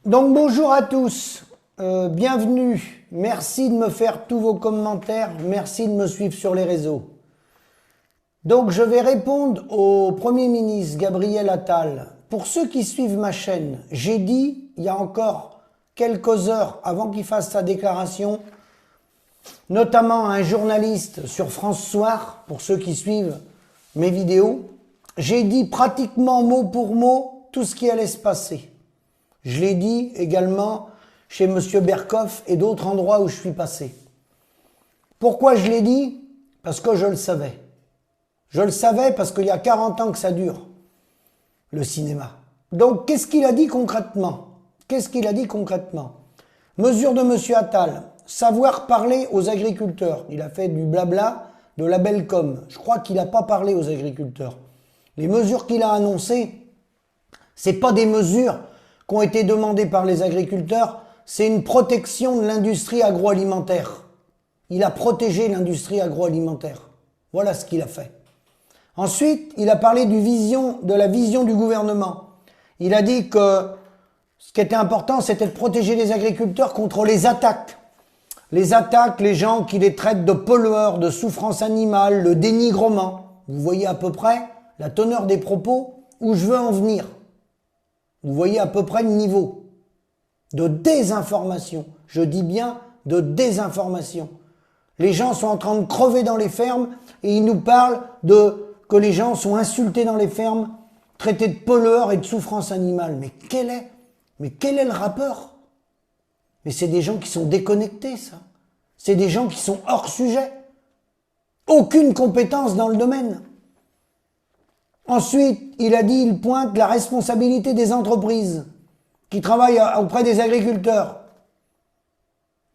Donc bonjour à tous, bienvenue, merci de me faire tous vos commentaires, merci de me suivre sur les réseaux. Donc je vais répondre au Premier ministre Gabriel Attal. Pour ceux qui suivent ma chaîne, j'ai dit il y a encore quelques heures avant qu'il fasse sa déclaration, notamment à un journaliste sur France Soir, pour ceux qui suivent mes vidéos, j'ai dit pratiquement mot pour mot tout ce qui allait se passer. Je l'ai dit également chez M. Berkoff et d'autres endroits où je suis passé. Pourquoi je l'ai dit? Parce que je le savais. Je le savais parce qu'il y a 40 ans que ça dure, le cinéma. Donc, qu'est-ce qu'il a dit concrètement? Qu'est-ce qu'il a dit concrètement? Mesure de M. Attal, savoir parler aux agriculteurs. Il a fait du blabla, de la belle com. Je crois qu'il n'a pas parlé aux agriculteurs. Les mesures qu'il a annoncées, c'est pas des mesures qui ont été demandées par les agriculteurs, c'est une protection de l'industrie agroalimentaire. Il a protégé l'industrie agroalimentaire. Voilà ce qu'il a fait. Ensuite, il a parlé de la vision du gouvernement. Il a dit que ce qui était important, c'était de protéger les agriculteurs contre les attaques. Les attaques, les gens qui les traitent de pollueurs, de souffrance animale, le dénigrement. Vous voyez à peu près la teneur des propos où je veux en venir. Vous voyez à peu près le niveau de désinformation. Je dis bien de désinformation. Les gens sont en train de crever dans les fermes et ils nous parlent que les gens sont insultés dans les fermes, traités de pollueurs et de souffrance animale. Mais quel est le rapport? Mais c'est des gens qui sont déconnectés, ça. C'est des gens qui sont hors sujet. Aucune compétence dans le domaine. Ensuite, il pointe la responsabilité des entreprises qui travaillent auprès des agriculteurs.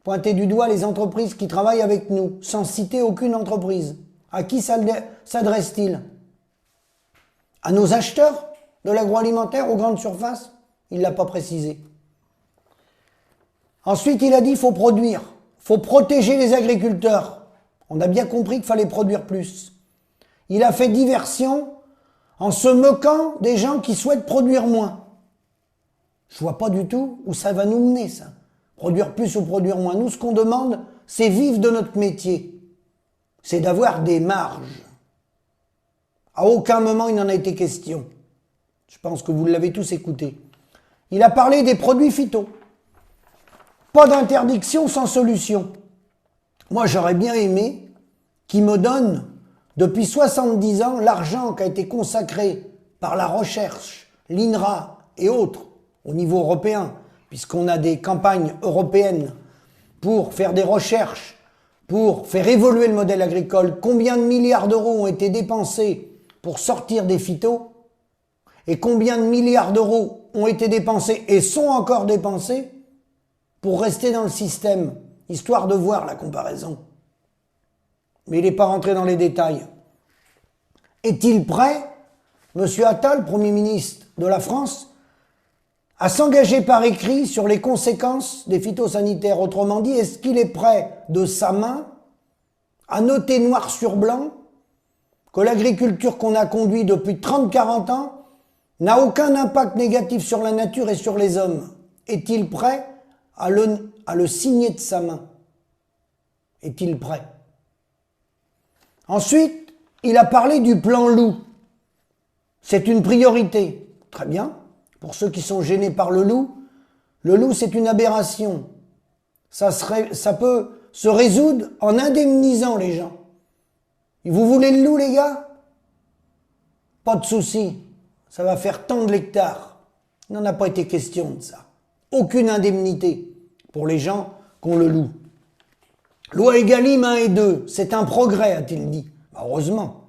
Pointer du doigt les entreprises qui travaillent avec nous, sans citer aucune entreprise. À qui s'adresse-t-il? À nos acheteurs de l'agroalimentaire aux grandes surfaces? Il ne l'a pas précisé. Ensuite, il a dit qu'il faut produire, il faut protéger les agriculteurs. On a bien compris qu'il fallait produire plus. Il a fait diversion en se moquant des gens qui souhaitent produire moins. Je vois pas du tout où ça va nous mener, ça. Produire plus ou produire moins. Nous, ce qu'on demande, c'est vivre de notre métier. C'est d'avoir des marges. À aucun moment, il n'en a été question. Je pense que vous l'avez tous écouté. Il a parlé des produits phyto. Pas d'interdiction sans solution. Moi, j'aurais bien aimé qu'il me donne, depuis 70 ans, l'argent qui a été consacré par la recherche, l'INRA et autres, au niveau européen, puisqu'on a des campagnes européennes pour faire des recherches, pour faire évoluer le modèle agricole. Combien de milliards d'euros ont été dépensés pour sortir des phytos? Et combien de milliards d'euros ont été dépensés et sont encore dépensés pour rester dans le système, histoire de voir la comparaison. Mais il n'est pas rentré dans les détails. Est-il prêt, M. Attal, Premier ministre de la France, à s'engager par écrit sur les conséquences des phytosanitaires? Autrement dit, est-ce qu'il est prêt de sa main à noter noir sur blanc que l'agriculture qu'on a conduite depuis 30-40 ans n'a aucun impact négatif sur la nature et sur les hommes? Est-il prêt à le signer de sa main? Est-il prêt? Ensuite, il a parlé du plan loup. C'est une priorité. Très bien. Pour ceux qui sont gênés par le loup c'est une aberration. Ça peut se résoudre en indemnisant les gens. Vous voulez le loup, les gars? Pas de souci. Ça va faire tant de l'hectare. Il n'en a pas été question de ça. Aucune indemnité pour les gens qui ont le loup. Loi Egalim 1 et 2, c'est un progrès, a-t-il dit. Bah heureusement.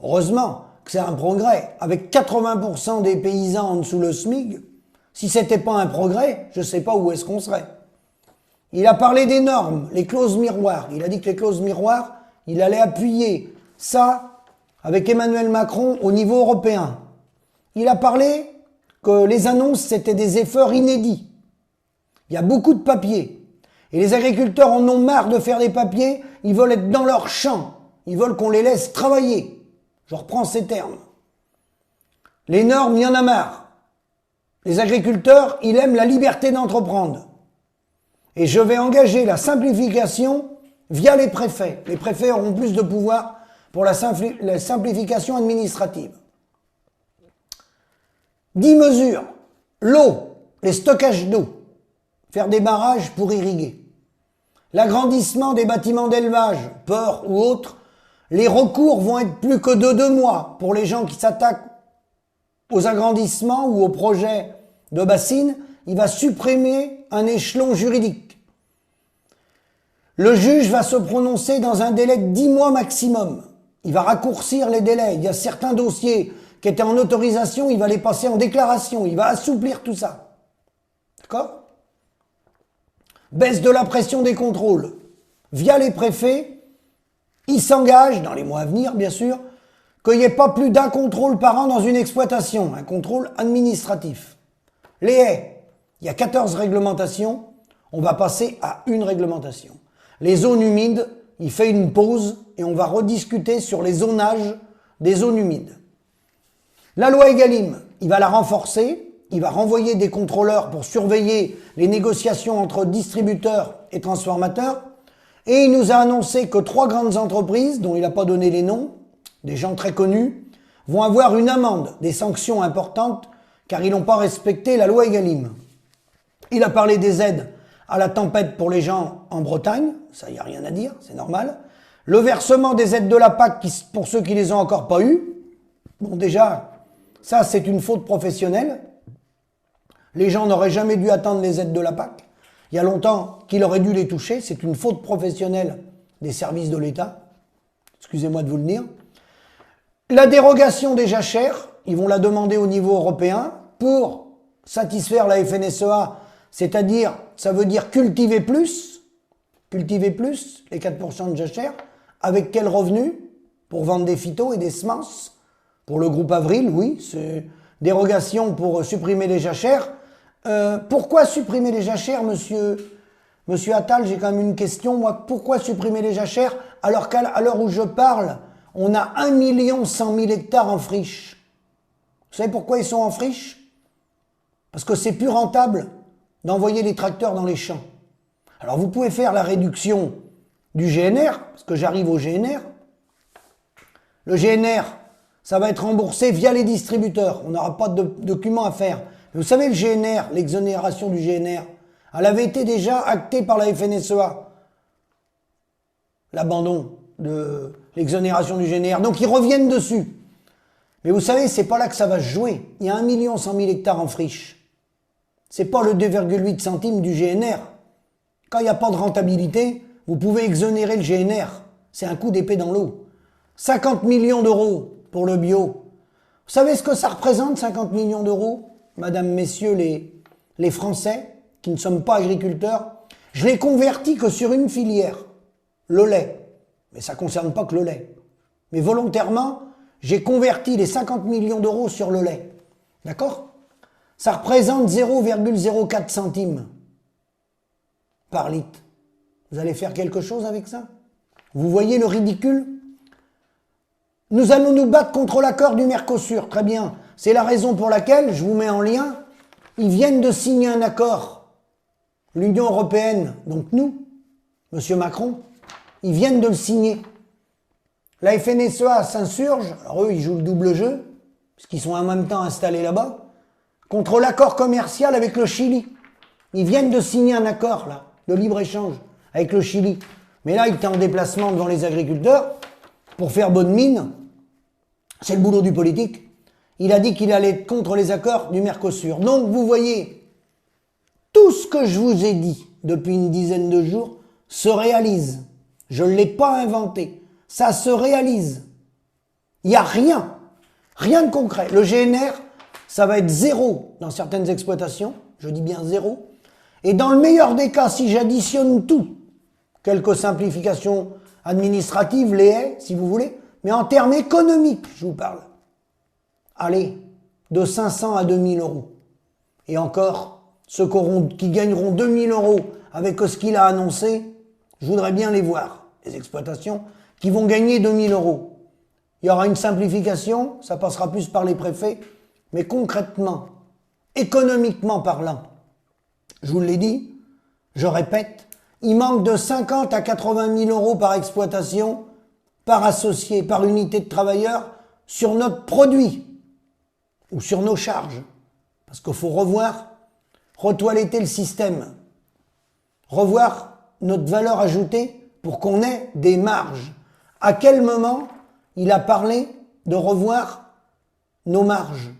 Heureusement que c'est un progrès. Avec 80% des paysans en dessous le SMIC, si c'était pas un progrès, je sais pas où est-ce qu'on serait. Il a parlé des normes, les clauses miroirs. Il a dit que les clauses miroirs, il allait appuyer ça avec Emmanuel Macron au niveau européen. Il a parlé que les annonces, c'était des efforts inédits. Il y a beaucoup de papiers. Et les agriculteurs en ont marre de faire des papiers. Ils veulent être dans leur champ. Ils veulent qu'on les laisse travailler. Je reprends ces termes. Les normes, il y en a marre. Les agriculteurs, ils aiment la liberté d'entreprendre. Et je vais engager la simplification via les préfets. Les préfets auront plus de pouvoir pour la simplification administrative. 10 mesures. L'eau, les stockages d'eau. Faire des barrages pour irriguer. L'agrandissement des bâtiments d'élevage, ports ou autres. Les recours vont être plus que de 2 mois pour les gens qui s'attaquent aux agrandissements ou aux projets de bassines. Il va supprimer un échelon juridique. Le juge va se prononcer dans un délai de 10 mois maximum. Il va raccourcir les délais. Il y a certains dossiers qui étaient en autorisation, il va les passer en déclaration. Il va assouplir tout ça. D'accord ? Baisse de la pression des contrôles. Via les préfets, ils s'engagent, dans les mois à venir bien sûr, qu'il n'y ait pas plus d'un contrôle par an dans une exploitation, un contrôle administratif. Les haies, il y a 14 réglementations, on va passer à une réglementation. Les zones humides, il fait une pause et on va rediscuter sur les zonages des zones humides. La loi Egalim, il va la renforcer, il va renvoyer des contrôleurs pour surveiller les négociations entre distributeurs et transformateurs. Et il nous a annoncé que 3 grandes entreprises, dont il n'a pas donné les noms, des gens très connus, vont avoir une amende, des sanctions importantes, car ils n'ont pas respecté la loi Egalim. Il a parlé des aides à la tempête pour les gens en Bretagne, ça y a rien à dire, c'est normal. Le versement des aides de la PAC pour ceux qui les ont encore pas eues. Bon déjà, ça c'est une faute professionnelle. Les gens n'auraient jamais dû attendre les aides de la PAC. Il y a longtemps qu'il aurait dû les toucher, c'est une faute professionnelle des services de l'État. Excusez-moi de vous le dire. La dérogation des jachères, ils vont la demander au niveau européen pour satisfaire la FNSEA, c'est-à-dire, ça veut dire cultiver plus, les 4% de jachères, avec quel revenu? Pour vendre des phytos et des semences. Pour le groupe Avril, oui, c'est dérogation pour supprimer les jachères. Pourquoi supprimer les jachères, monsieur Attal? J'ai quand même une question, moi. Pourquoi supprimer les jachères alors qu'à l'heure où je parle, on a 1 100 000 hectares en friche? Vous savez pourquoi ils sont en friche? Parce que c'est plus rentable d'envoyer les tracteurs dans les champs. Alors vous pouvez faire la réduction du GNR, parce que j'arrive au GNR. Le GNR, ça va être remboursé via les distributeurs. On n'aura pas de documents à faire. Mais vous savez, le GNR, l'exonération du GNR, elle avait été déjà actée par la FNSEA. L'abandon de l'exonération du GNR. Donc ils reviennent dessus. Mais vous savez, c'est pas là que ça va se jouer. Il y a 1 100 000 hectares en friche. C'est pas le 2,8 centimes du GNR. Quand il n'y a pas de rentabilité, vous pouvez exonérer le GNR. C'est un coup d'épée dans l'eau. 50 millions d'euros pour le bio. Vous savez ce que ça représente, 50 millions d'euros, madame, messieurs les Français, qui ne sommes pas agriculteurs? Je l'ai converti que sur une filière, le lait. Mais ça ne concerne pas que le lait. Mais volontairement, j'ai converti les 50 millions d'euros sur le lait. D'accord? Ça représente 0,04 centimes par litre. Vous allez faire quelque chose avec ça? Vous voyez le ridicule? Nous allons nous battre contre l'accord du Mercosur. Très bien. C'est la raison pour laquelle, je vous mets en lien, ils viennent de signer un accord. L'Union européenne, donc nous, Monsieur Macron, ils viennent de le signer. La FNSEA s'insurge, alors eux ils jouent le double jeu, puisqu'ils sont en même temps installés là-bas, contre l'accord commercial avec le Chili. Ils viennent de signer un accord là, de libre-échange avec le Chili. Mais là, il était en déplacement devant les agriculteurs pour faire bonne mine. C'est le boulot du politique. Il a dit qu'il allait être contre les accords du Mercosur. Donc vous voyez, tout ce que je vous ai dit depuis une dizaine de jours se réalise. Je ne l'ai pas inventé. Ça se réalise. Il n'y a rien. Rien de concret. Le GNR, ça va être 0 dans certaines exploitations. Je dis bien 0. Et dans le meilleur des cas, si j'additionne tout, quelques simplifications administratives, les haies, si vous voulez, mais en termes économiques, je vous parle. Allez, de 500 à 2000 euros. Et encore, ceux qui gagneront 2000 euros avec ce qu'il a annoncé, je voudrais bien les voir, les exploitations, qui vont gagner 2000 euros. Il y aura une simplification, ça passera plus par les préfets, mais concrètement, économiquement parlant. Je vous l'ai dit, je répète, il manque de 50 à 80 000 euros par exploitation, par associé, par unité de travailleurs sur notre produit ou sur nos charges. Parce qu'il faut revoir, retoiletter le système, revoir notre valeur ajoutée pour qu'on ait des marges. À quel moment il a parlé de revoir nos marges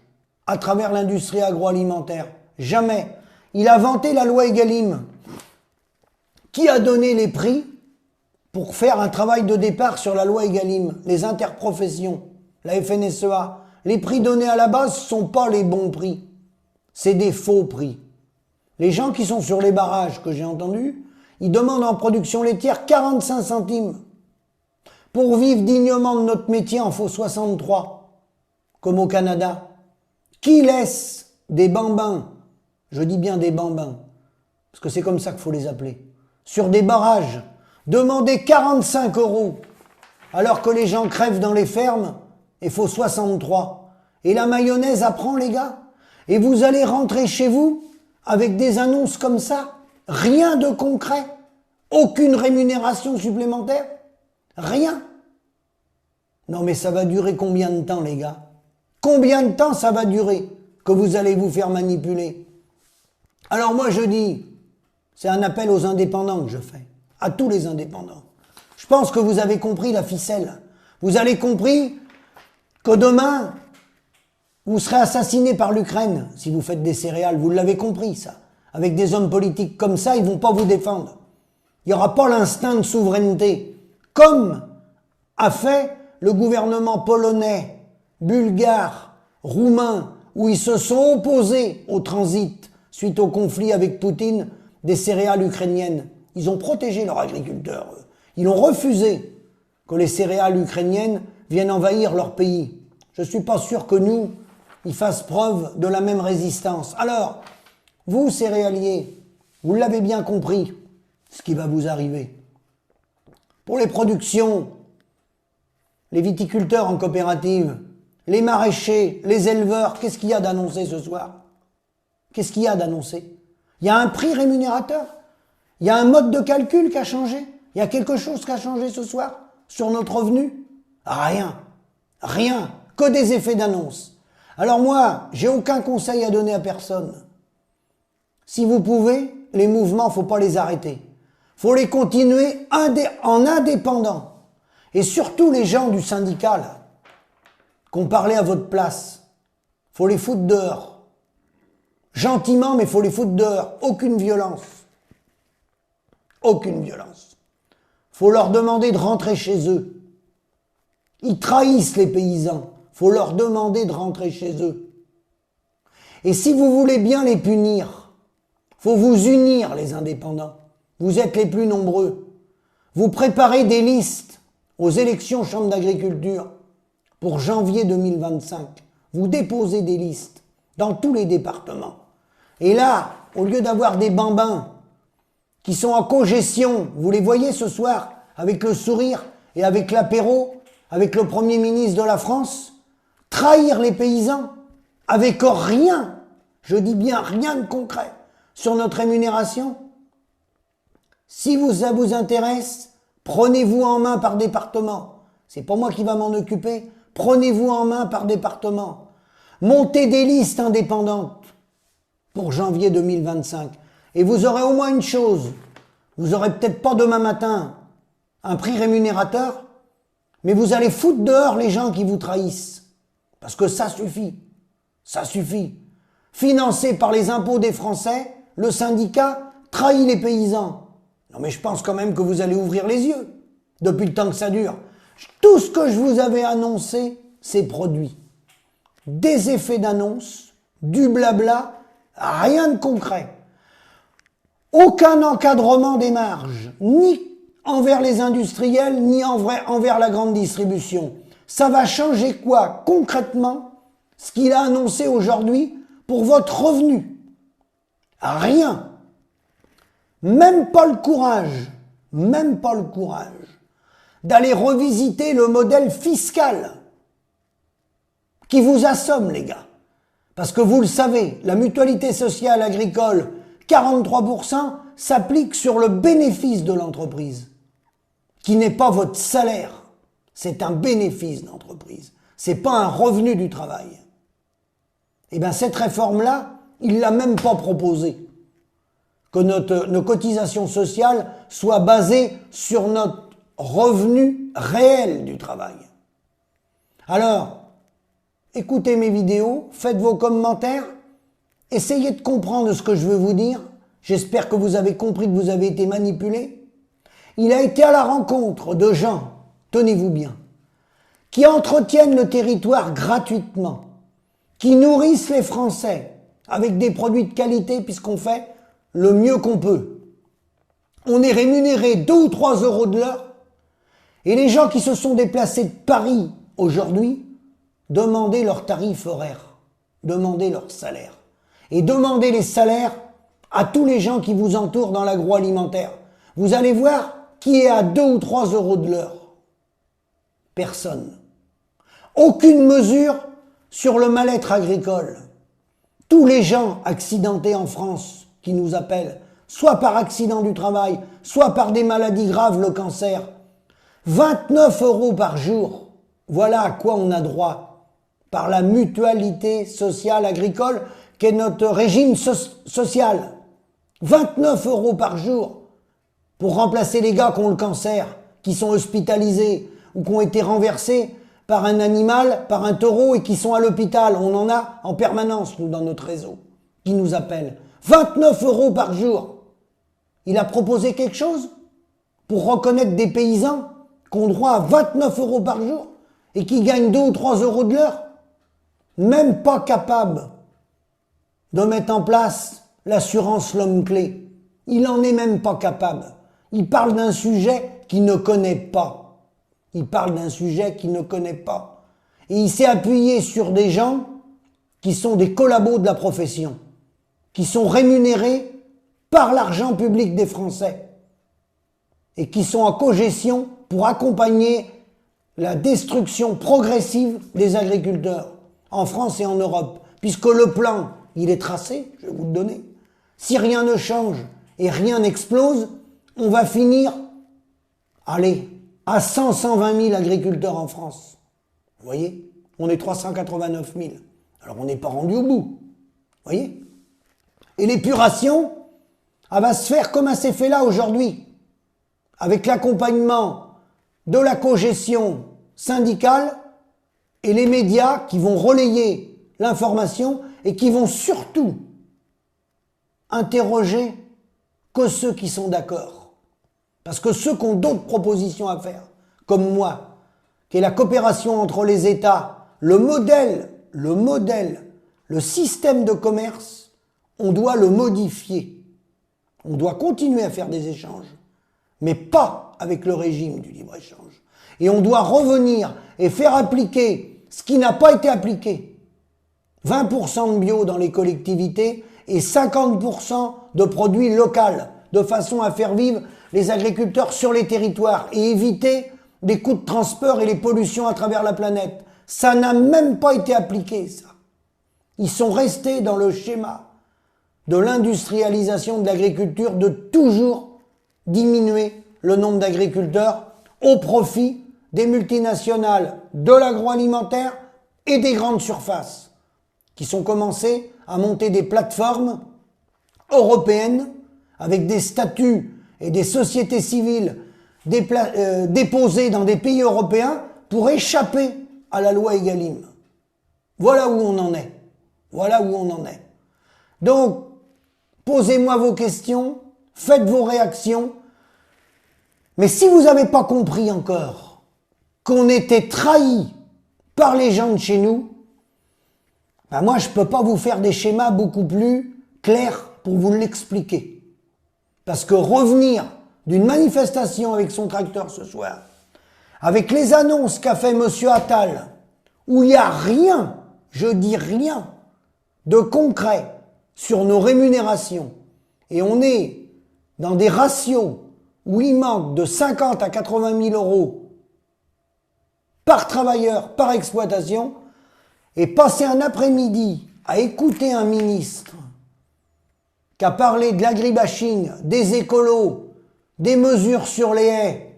à travers l'industrie agroalimentaire? Jamais. Il a vanté la loi Egalim. Qui a donné les prix pour faire un travail de départ sur la loi Egalim? Les interprofessions, la FNSEA. Les prix donnés à la base ne sont pas les bons prix. C'est des faux prix. Les gens qui sont sur les barrages que j'ai entendus, ils demandent en production laitière 45 centimes. Pour vivre dignement de notre métier, il en faut 63, comme au Canada. Qui laisse des bambins, je dis bien des bambins, parce que c'est comme ça qu'il faut les appeler, sur des barrages, demander 45 € alors que les gens crèvent dans les fermes, il faut 63. Et la mayonnaise apprend, les gars. Et vous allez rentrer chez vous avec des annonces comme ça, rien de concret, aucune rémunération supplémentaire, rien. Non mais ça va durer combien de temps, les gars? Combien de temps ça va durer que vous allez vous faire manipuler? Alors moi je dis, c'est un appel aux indépendants que je fais, à tous les indépendants. Je pense que vous avez compris la ficelle. Vous avez compris que demain, vous serez assassiné par l'Ukraine si vous faites des céréales. Vous l'avez compris, ça. Avec des hommes politiques comme ça, ils vont pas vous défendre. Il n'y aura pas l'instinct de souveraineté. Comme a fait le gouvernement polonais, bulgare, roumain, où ils se sont opposés au transit suite au conflit avec Poutine des céréales ukrainiennes. Ils ont protégé leurs agriculteurs. Ils ont refusé que les céréales ukrainiennes viennent envahir leur pays. Je ne suis pas sûr que nous, ils fassent preuve de la même résistance. Alors, vous, céréaliers, vous l'avez bien compris, ce qui va vous arriver. Pour les productions, les viticulteurs en coopérative, les maraîchers, les éleveurs, qu'est-ce qu'il y a d'annoncé ce soir? Qu'est-ce qu'il y a d'annoncé? Il y a un prix rémunérateur? Il y a un mode de calcul qui a changé? Il y a quelque chose qui a changé ce soir sur notre revenu? Rien. Rien. Que des effets d'annonce. Alors moi, j'ai aucun conseil à donner à personne. Si vous pouvez, les mouvements, faut pas les arrêter. Faut les continuer en indépendant. Et surtout les gens du syndicat, là, qu'on parlait à votre place, faut les foutre dehors. Gentiment, mais faut les foutre dehors. Aucune violence. Aucune violence. Faut leur demander de rentrer chez eux. Ils trahissent les paysans. Faut leur demander de rentrer chez eux. Et si vous voulez bien les punir, faut vous unir, les indépendants. Vous êtes les plus nombreux. Vous préparez des listes aux élections Chambre d'agriculture pour janvier 2025. Vous déposez des listes dans tous les départements. Et là, au lieu d'avoir des bambins qui sont en cogestion, vous les voyez ce soir, avec le sourire et avec l'apéro, avec le Premier ministre de la France, trahir les paysans avec rien, je dis bien rien de concret, sur notre rémunération. Si ça vous intéresse, prenez-vous en main par département. C'est pas moi qui va m'en occuper. Prenez-vous en main par département. Montez des listes indépendantes pour janvier 2025. Et vous aurez au moins une chose. Vous aurez peut-être pas demain matin un prix rémunérateur, mais vous allez foutre dehors les gens qui vous trahissent. Parce que ça suffit. Ça suffit. Financé par les impôts des Français, le syndicat trahit les paysans. Non mais je pense quand même que vous allez ouvrir les yeux depuis le temps que ça dure. Tout ce que je vous avais annoncé, c'est produit. Des effets d'annonce, du blabla, rien de concret. Aucun encadrement des marges, ni envers les industriels, ni envers la grande distribution. Ça va changer quoi concrètement, ce qu'il a annoncé aujourd'hui pour votre revenu? Rien. Même pas le courage d'aller revisiter le modèle fiscal qui vous assomme, les gars. Parce que vous le savez, la mutualité sociale agricole, 43%, s'applique sur le bénéfice de l'entreprise, qui n'est pas votre salaire. C'est un bénéfice d'entreprise. C'est pas un revenu du travail. Eh bien, cette réforme-là, il l'a même pas proposée. Que nos cotisations sociales soient basées sur notre revenu réel du travail. Alors, écoutez mes vidéos, faites vos commentaires, essayez de comprendre ce que je veux vous dire. J'espère que vous avez compris que vous avez été manipulé. Il a été à la rencontre de gens, tenez-vous bien, qui entretiennent le territoire gratuitement, qui nourrissent les Français avec des produits de qualité puisqu'on fait le mieux qu'on peut. On est rémunéré 2 ou 3 euros de l'heure et les gens qui se sont déplacés de Paris aujourd'hui, demandez leurs tarifs horaires, demandez leur salaire et demandez les salaires à tous les gens qui vous entourent dans l'agroalimentaire. Vous allez voir qui est à 2 ou 3 euros de l'heure. Personne. Aucune mesure sur le mal-être agricole. Tous les gens accidentés en France qui nous appellent, soit par accident du travail, soit par des maladies graves, le cancer, 29 euros par jour. Voilà à quoi on a droit par la mutualité sociale agricole qui est notre régime social. 29 euros par jour pour remplacer les gars qui ont le cancer, qui sont hospitalisés ou qui ont été renversés par un animal, par un taureau et qui sont à l'hôpital. On en a en permanence, nous, dans notre réseau, qui nous appellent. 29 euros par jour. Il a proposé quelque chose pour reconnaître des paysans qui ont droit à 29 euros par jour et qui gagnent 2 ou 3 euros de l'heure. Même pas capable de mettre en place l'assurance l'homme-clé. Il n'en est même pas capable. Il parle d'un sujet qu'il ne connaît pas. Il parle d'un sujet qu'il ne connaît pas. Et il s'est appuyé sur des gens qui sont des collabos de la profession, qui sont rémunérés par l'argent public des Français et qui sont en cogestion pour accompagner la destruction progressive des agriculteurs en France et en Europe. Puisque le plan, il est tracé, je vais vous le donner. Si rien ne change et rien n'explose, on va finir, allez, à 120 000 agriculteurs en France. Vous voyez, on est 389 000. Alors on n'est pas rendu au bout. Vous voyez? Et l'épuration, elle va se faire comme elle s'est fait là aujourd'hui, avec l'accompagnement de la cogestion syndicale et les médias qui vont relayer l'information et qui vont surtout interroger que ceux qui sont d'accord. Parce que ceux qui ont d'autres propositions à faire, comme moi, qui est la coopération entre les États, le système de commerce, on doit le modifier. On doit continuer à faire des échanges, mais pas avec le régime du libre-échange. Et on doit revenir et faire appliquer ce qui n'a pas été appliqué. 20% de bio dans les collectivités et 50% de produits locaux, de façon à faire vivre les agriculteurs sur les territoires et éviter les coûts de transport et les pollutions à travers la planète. Ça n'a même pas été appliqué, ça. Ils sont restés dans le schéma de l'industrialisation de l'agriculture, de toujours diminuer le nombre d'agriculteurs au profit des multinationales de l'agroalimentaire et des grandes surfaces qui sont commencées à monter des plateformes européennes avec des statuts et des sociétés civiles déposées dans des pays européens pour échapper à la loi Egalim. Voilà où on en est. Voilà où on en est. Donc, posez-moi vos questions, faites vos réactions. Mais si vous n'avez pas compris encore qu'on était trahis par les gens de chez nous, ben moi je ne peux pas vous faire des schémas beaucoup plus clairs pour vous l'expliquer. Parce que revenir d'une manifestation avec son tracteur ce soir, avec les annonces qu'a fait M. Attal, où il n'y a rien, je dis rien, de concret sur nos rémunérations, et on est dans des ratios où il manque de 50 à 80 000 euros par travailleur, par exploitation, et passer un après-midi à écouter un ministre qui a parlé de l'agribashing, des écolos, des mesures sur les haies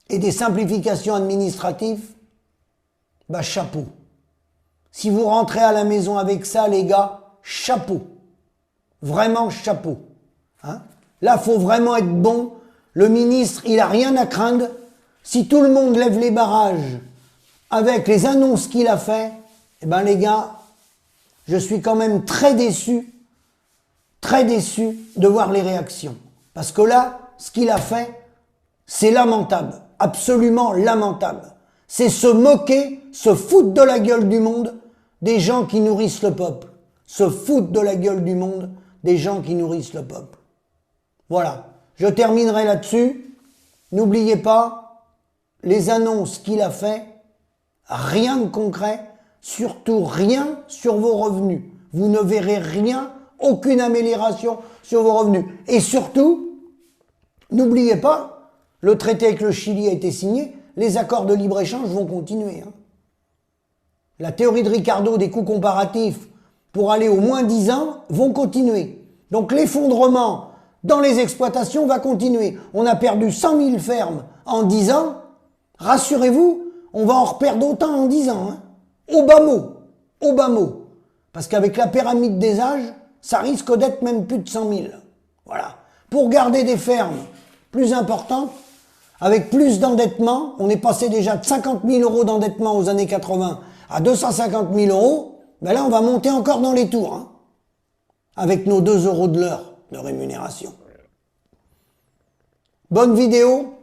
et des simplifications administratives, bah chapeau. Si vous rentrez à la maison avec ça, les gars, chapeau. Vraiment chapeau. Hein? Là, faut vraiment être bon. Le ministre, il a rien à craindre. Si tout le monde lève les barrages avec les annonces qu'il a fait, eh ben les gars, je suis quand même très déçu de voir les réactions. Parce que là, ce qu'il a fait, c'est lamentable, absolument lamentable. C'est se moquer, se foutre de la gueule du monde des gens qui nourrissent le peuple. Se foutre de la gueule du monde des gens qui nourrissent le peuple. Voilà, je terminerai là-dessus. N'oubliez pas, les annonces qu'il a fait, rien de concret, surtout rien sur vos revenus. Vous ne verrez rien, aucune amélioration sur vos revenus. Et surtout, n'oubliez pas, le traité avec le Chili a été signé, les accords de libre-échange vont continuer. Hein. La théorie de Ricardo des coûts comparatifs pour aller au moins 10 ans vont continuer. Donc l'effondrement dans les exploitations va continuer. On a perdu 100 000 fermes en 10 ans. Rassurez-vous, on va en reperdre autant en 10 ans. Hein. Au bas mot. Parce qu'avec la pyramide des âges, ça risque d'être même plus de 100 000. Voilà. Pour garder des fermes plus importantes, avec plus d'endettement, on est passé déjà de 50 000 euros d'endettement aux années 80 à 250 000 euros, ben là on va monter encore dans les tours, hein, avec nos 2 euros de l'heure de rémunération. Bonne vidéo,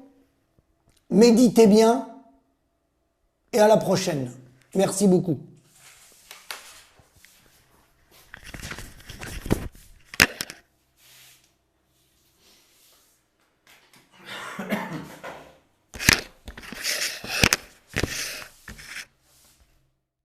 méditez bien, et à la prochaine. Merci beaucoup.